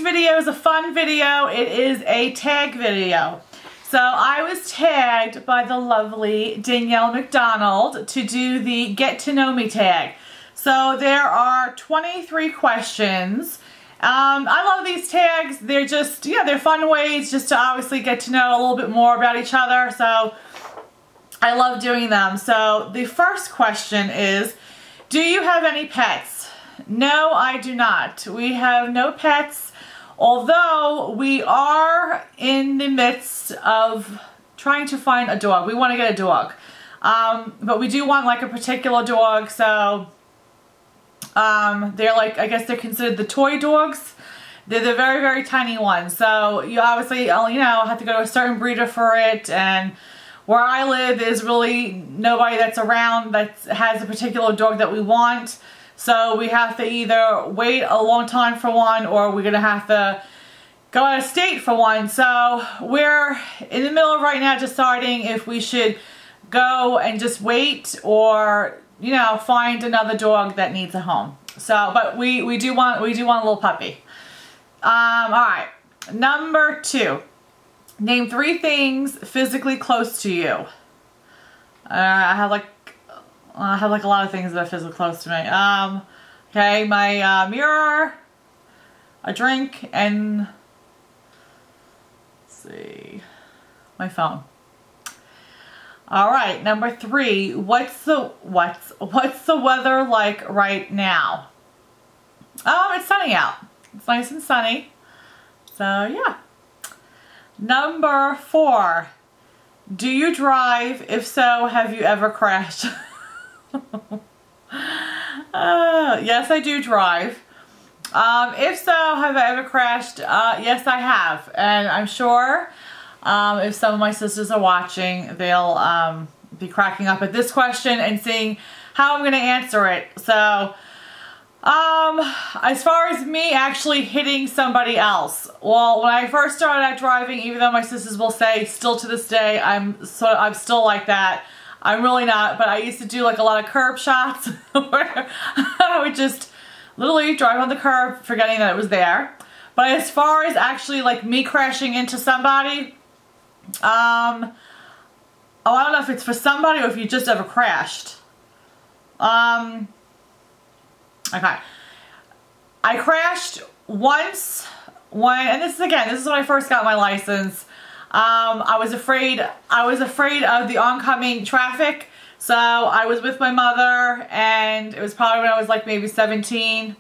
video is a fun video. It is a tag video. So I was tagged by the lovely Danielle McDonald to do the Get to Know Me tag. So there are 23 questions. I love these tags. They're just, yeah, they're fun ways just to obviously get to know a little bit more about each other. So I love doing them. So the first question is, do you have any pets? No, I do not. We have no pets, although we are in the midst of trying to find a dog. We want to get a dog. But we do want like a particular dog, so they're like, I guess they're considered the toy dogs. They're the very, very tiny ones. So you obviously, you know, have to go to a certain breeder for it. And where I live, there's really nobody that's around that has a particular dog that we want. So we have to either wait a long time for one, or we're going to have to go out of state for one. So we're in the middle of right now deciding if we should go and just wait, or, you know, find another dog that needs a home. So, but we do want a little puppy. All right. Number 2. Name 3 things physically close to you. I have like a lot of things that are physically close to me. Okay, my mirror, a drink, and let's see, my phone. All right, number 3. What's the weather like right now? It's sunny out. It's nice and sunny. So yeah. Number 4. Do you drive? If so, have you ever crashed? Yes, I do drive. If so, have I ever crashed? Yes, I have. And I'm sure if some of my sisters are watching, they'll be cracking up at this question and seeing how I'm going to answer it. So, as far as me actually hitting somebody else, well, when I first started out driving, even though my sisters will say still to this day, I'm still like that. I'm really not, but I used to do like a lot of curb shots where I would just literally drive on the curb forgetting that it was there. But as far as actually like me crashing into somebody, I don't know if it's for somebody or if you just ever crashed. Okay. I crashed once and this is when I first got my license. I was afraid of the oncoming traffic. So I was with my mother, and it was probably when I was like maybe 17,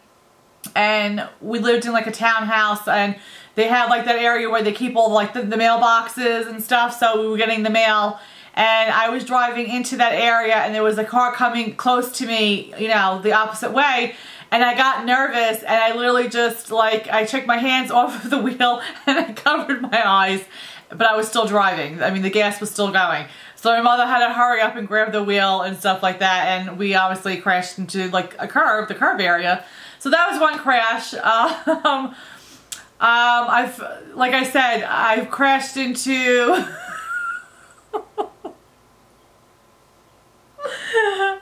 and we lived in like a townhouse, and they had like that area where they keep all like the mailboxes and stuff. So we were getting the mail, and I was driving into that area, and there was a car coming close to me, you know, the opposite way. And I got nervous, and I literally just like, I took my hands off of the wheel and I covered my eyes, but I was still driving. I mean, the gas was still going. So my mother had to hurry up and grab the wheel and stuff like that, and we obviously crashed into like the curb area. So that was one crash. Like I said, I've crashed into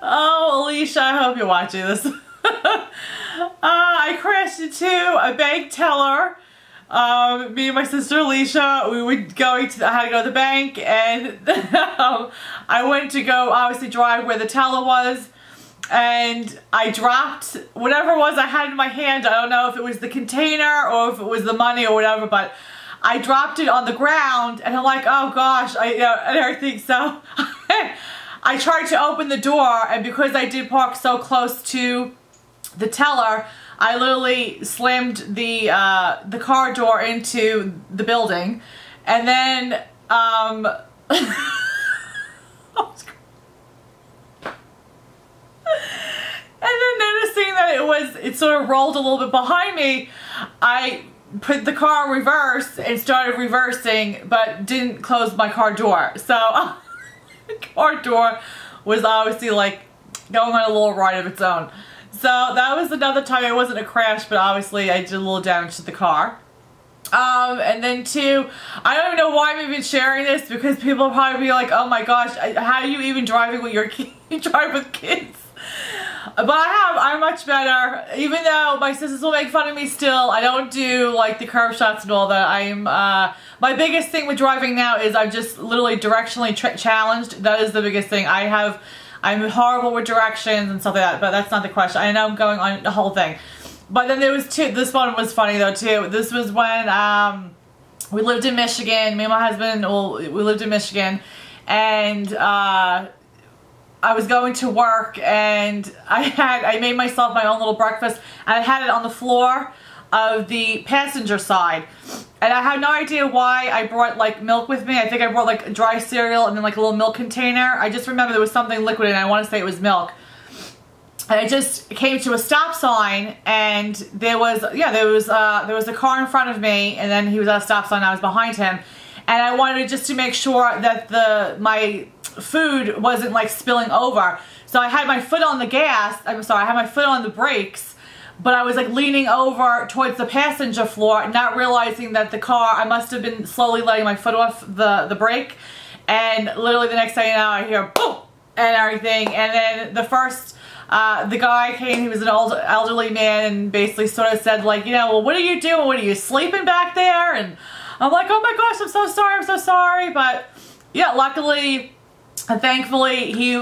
oh, Alicia, I hope you're watching this. I crashed into a bank teller. Me and my sister Alicia, we were going to, I had to go to the bank, and I went to go obviously drive where the teller was, and I dropped whatever it was I had in my hand. I don't know if it was the container or if it was the money or whatever, but I dropped it on the ground, and I'm like, oh gosh, and everything. So I tried to open the door, and because I did park so close to the teller, I literally slammed the car door into the building, and then and then noticing that it sort of rolled a little bit behind me, I put the car in reverse and started reversing, but didn't close my car door. So the car door was obviously like going on a little ride of its own. So that was another time. It wasn't a crash, but obviously I did a little damage to the car. And then 2, I don't even know why I'm even sharing this, because people will probably be like, oh my gosh, how are you even driving with your kids? You drive with kids. But I'm much better. Even though my sisters will make fun of me still, I don't do like the curb shots and all that. My biggest thing with driving now is I'm just literally directionally challenged. That is the biggest thing. I'm horrible with directions and stuff like that, but that's not the question. I know I'm going on the whole thing. But then there was this one was funny though too. This was when we lived in Michigan. Me and my husband, we lived in Michigan, and I was going to work, and I made myself my own little breakfast, and I had it on the floor of the passenger side. And I have no idea why I brought like milk with me. I think I brought like dry cereal and then like a little milk container. I just remember there was something liquid in it. I want to say it was milk. And I just came to a stop sign, and there was a car in front of me, and then he was at a stop sign. I was behind him, and I wanted just to make sure that my food wasn't like spilling over. So I had my foot on the gas. I had my foot on the brakes, but I was like leaning over towards the passenger floor, not realizing that I must have been slowly letting my foot off the brake. And literally the next thing you know, I hear boom and everything. And then the guy came, he was an elderly man, and basically sort of said like, well, what are you doing? What are you sleeping back there? And I'm like, oh my gosh, I'm so sorry. But yeah, luckily and thankfully he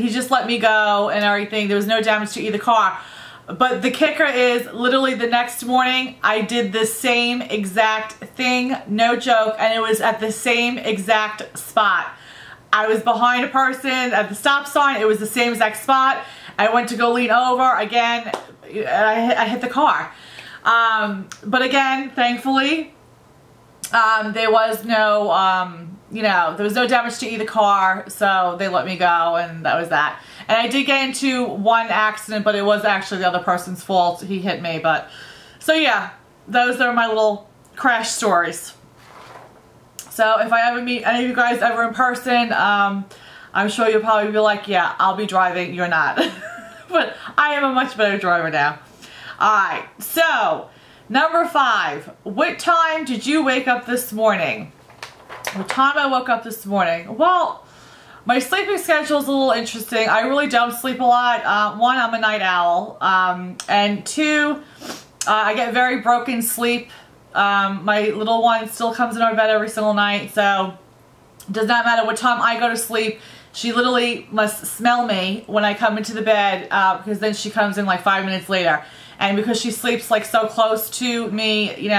just let me go and everything. There was no damage to either car. But the kicker is literally the next morning I did the same exact thing, no joke, and it was at the same exact spot. I was behind a person at the stop sign. It was the same exact spot. I went to go lean over again. I hit the car. But again, thankfully, there was no, there was no damage to either car, so they let me go, and that was that. And I did get into one accident, but it was actually the other person's fault. He hit me, but, so yeah, those are my little crash stories. So if I ever meet any of you guys ever in person, I'm sure you'll probably be like, yeah, I'll be driving, you're not. But I am a much better driver now. Alright, so number 5. What time did you wake up this morning? What time I woke up this morning? Well, my sleeping schedule is a little interesting. I really don't sleep a lot. One, I'm a night owl. And 2, I get very broken sleep. My little one still comes in our bed every single night, so it does not matter what time I go to sleep. She literally must smell me when I come into the bed, because then she comes in like 5 minutes later. And because she sleeps like so close to me,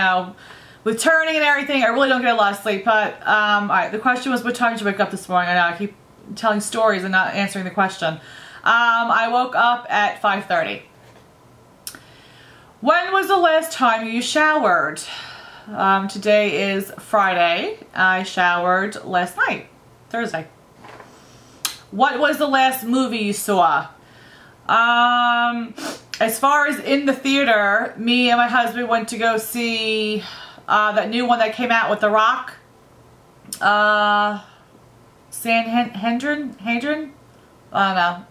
with turning and everything, I really don't get a lot of sleep. But, alright, the question was, what time did you wake up this morning? I know, I keep telling stories and not answering the question. I woke up at 5:30. When was the last time you showered? Today is Friday. I showered last night, Thursday. What was the last movie you saw? As far as in the theater, me and my husband went to go see that new one that came out with The Rock. Hadron? I don't know.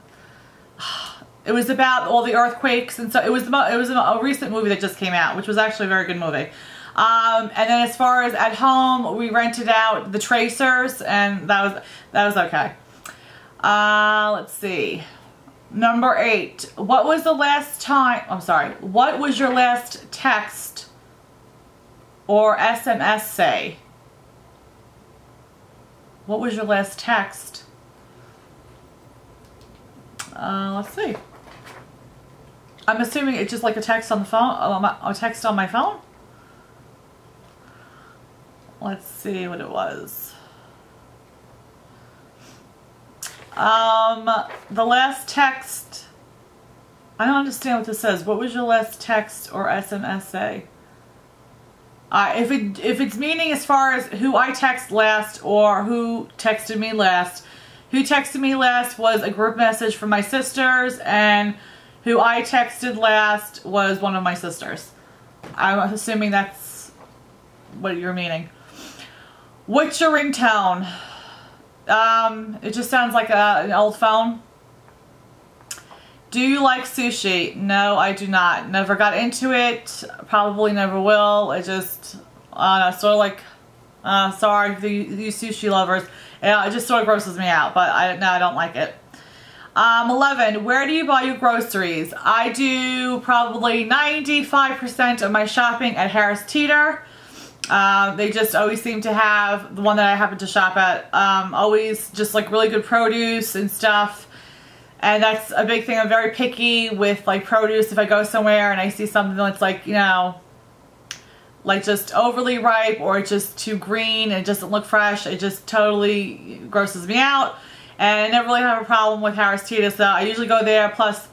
It was about all the earthquakes, and so it was a recent movie that just came out, which was actually a very good movie. And then as far as at home, we rented out The Tracers, and that was okay. Let's see. Number 8. What was the last time? I'm sorry. What was your last text or SMS say? What was your last text? Let's see. I'm assuming it's just like a text on the phone, a text on my phone. Let's see what it was. The last text, I don't understand what this says. What was your last text or SMS say? If it's meaning as far as who I text last or who texted me last, who texted me last was a group message from my sisters, and who I texted last was one of my sisters. I'm assuming that's what you're meaning. What's your ringtone? It just sounds like an old phone. Do you like sushi? No, I do not. Never got into it. Probably never will. It just, I don't know, sort of like, sorry for you sushi lovers. Yeah, it just sort of grosses me out, but no, I don't like it. 11, where do you buy your groceries? I do probably 95% of my shopping at Harris Teeter. They just always seem to have, the one that I happen to shop at, always just like really good produce and stuff. And that's a big thing. I'm very picky with like produce. If I go somewhere and I see something that's like, you know, like just overly ripe or just too green and it doesn't look fresh, it just totally grosses me out. And I never really have a problem with Harris Teeter, so I usually go there. Plus,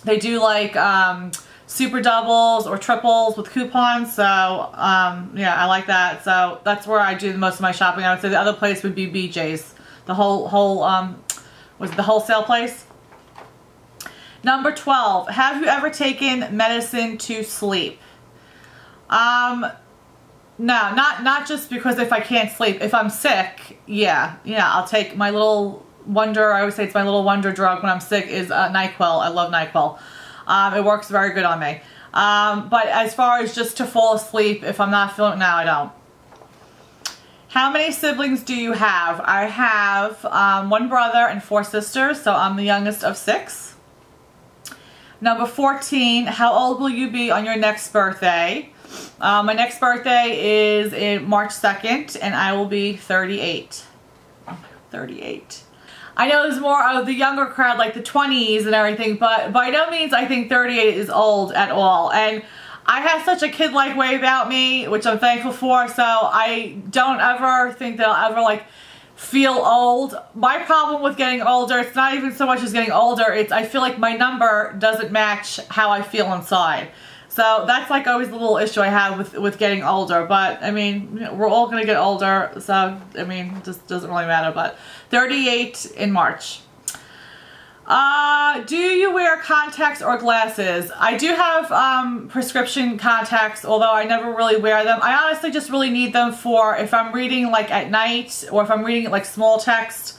they do like super doubles or triples with coupons, so yeah, I like that. So that's where I do most of my shopping. I would say the other place would be BJ's, the was it the wholesale place? Number 12, have you ever taken medicine to sleep? No, not just because if I can't sleep. If I'm sick, yeah, I'll take my little wonder, I always say it's my little wonder drug when I'm sick, is NyQuil. I love NyQuil. It works very good on me. But as far as just to fall asleep, if I'm not feeling, no, I don't. How many siblings do you have? I have 1 brother and 4 sisters, so I'm the youngest of 6. Number 14, how old will you be on your next birthday? My next birthday is in March 2nd, and I will be 38. Oh my God, 38. I know there's more of the younger crowd, like the 20s and everything, but by no means I think 38 is old at all. And I have such a kid-like way about me, which I'm thankful for, so I don't ever think that I'll ever like feel old. My problem with getting older, it's not even so much as getting older, it's I feel like my number doesn't match how I feel inside. So that's like always the little issue I have with getting older. But I mean, we're all going to get older, so I mean, it just doesn't really matter. But 38 in March. Do you wear contacts or glasses? I do have prescription contacts, although I never really wear them. I honestly just really need them for if I'm reading like at night, or if I'm reading like small text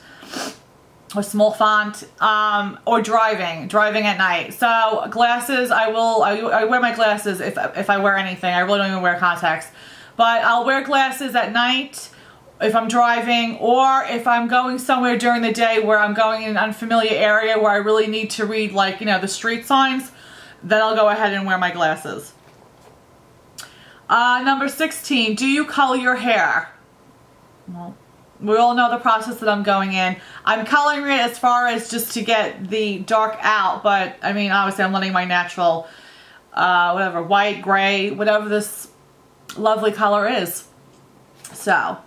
or small font, or driving at night. So glasses, I wear my glasses if I wear anything. I really don't even wear contacts, but I'll wear glasses at night if I'm driving, or if I'm going somewhere during the day where I'm going in an unfamiliar area where I really need to read, like, you know, the street signs, then I'll go ahead and wear my glasses. Number 16, do you color your hair? Well, we all know the process that I'm going in. I'm coloring it as far as just to get the dark out, but I mean, obviously I'm letting my natural, whatever, white, gray, whatever this lovely color is. So,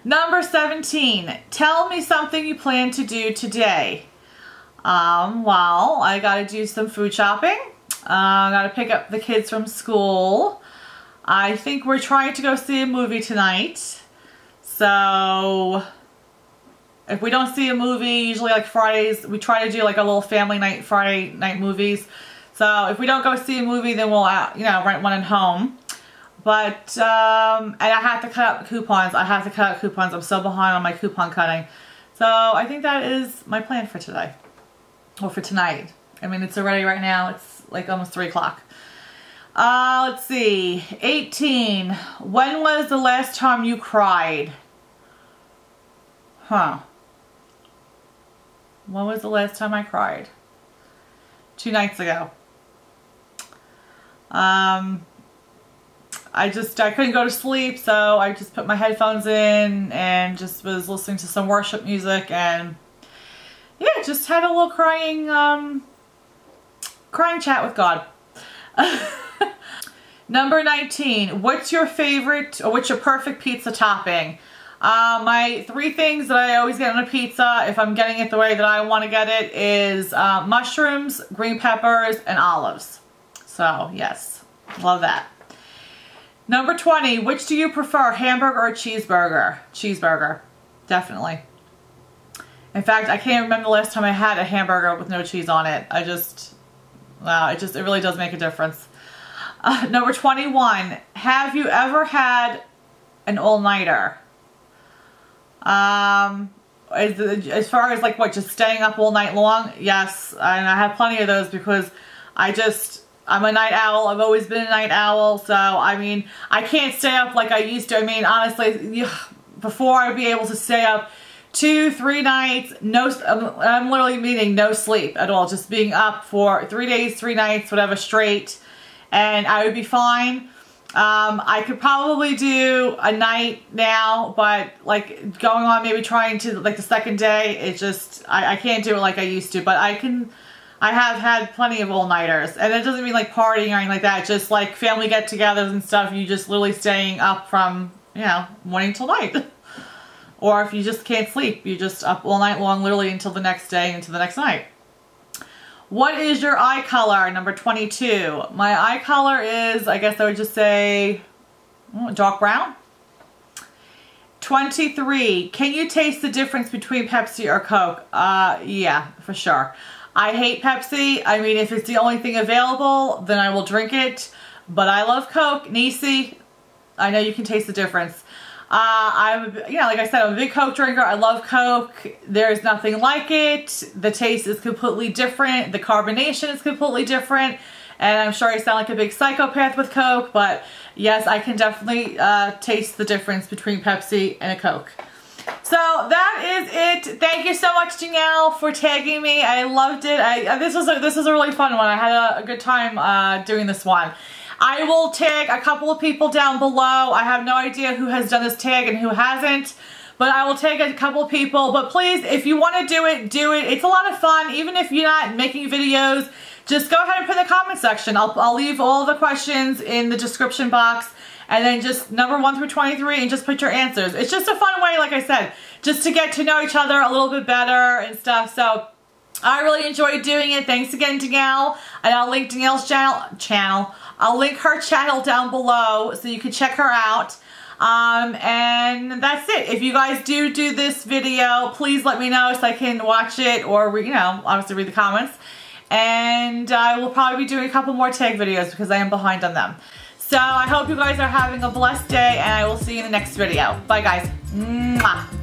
number 17, tell me something you plan to do today. Well, I gotta do some food shopping. I gotta pick up the kids from school. I think we're trying to go see a movie tonight. So, if we don't see a movie, usually like Fridays, we try to do like a little family night, Friday night movies. So, if we don't go see a movie, then we'll, you know, rent one at home. But, and I have to cut out coupons. I'm so behind on my coupon cutting. So, I think that is my plan for today. Or for tonight. I mean, it's already right now. It's like almost 3 o'clock. Let's see. 18. When was the last time you cried? Huh. When was the last time I cried? 2 nights ago. I couldn't go to sleep, so I just put my headphones in and just was listening to some worship music, and yeah, just had a little crying chat with God. Number 19, what's your favorite, or what's your perfect pizza topping? My 3 things that I always get on a pizza, if I'm getting it the way that I want to get it, is mushrooms, green peppers, and olives. So, yes, love that. Number 20, which do you prefer, hamburger or cheeseburger? Cheeseburger, definitely. In fact, I can't remember the last time I had a hamburger with no cheese on it. Wow, it really does make a difference. Number 21, have you ever had an all-nighter? As far as like what, just staying up all night long? Yes, and I have plenty of those because I'm a night owl. I've always been a night owl, so I mean, I can't stay up like I used to. I mean, honestly, before I'd be able to stay up 2, 3 nights, no, I'm literally meaning no sleep at all, just being up for 3 days, 3 nights, whatever, straight, and I would be fine. I could probably do a night now, but like going on maybe trying to like the second day, it just, I can't do it like I used to, but I have had plenty of all-nighters, and it doesn't mean like partying or anything like that, just like family get-togethers and stuff, you just literally staying up from, you know, morning till night. Or if you just can't sleep, you're just up all night long, literally until the next day, until the next night. What is your eye color? Number 22. My eye color is, I guess I would just say, dark brown. 23. Can you taste the difference between Pepsi or Coke? Yeah, for sure. I hate Pepsi. I mean, if it's the only thing available, then I will drink it. But I love Coke. Nisi, I know you can taste the difference. Like I said, I'm a big Coke drinker. I love Coke. There's nothing like it. The taste is completely different. The carbonation is completely different. And I'm sure I sound like a big psychopath with Coke, but yes, I can definitely taste the difference between Pepsi and a Coke. So that is it. Thank you so much, Danielle, for tagging me. I loved it. This was a really fun one. I had a good time doing this one. I will tag a couple of people down below. I have no idea who has done this tag and who hasn't, but I will tag a couple of people. But please, if you want to do it, do it. It's a lot of fun. Even if you're not making videos, just go ahead and put in the comment section. I'll leave all the questions in the description box, and then just number 1 through 23 and just put your answers. It's just a fun way, like I said, just to get to know each other a little bit better and stuff. So I really enjoyed doing it. Thanks again, Danielle. And I'll link Danielle's channel. I'll link her channel down below so you can check her out. And that's it. If you guys do this video, please let me know so I can watch it, or, you know, obviously read the comments. And I will probably be doing a couple more tag videos because I am behind on them. So I hope you guys are having a blessed day, and I will see you in the next video. Bye, guys. Mwah.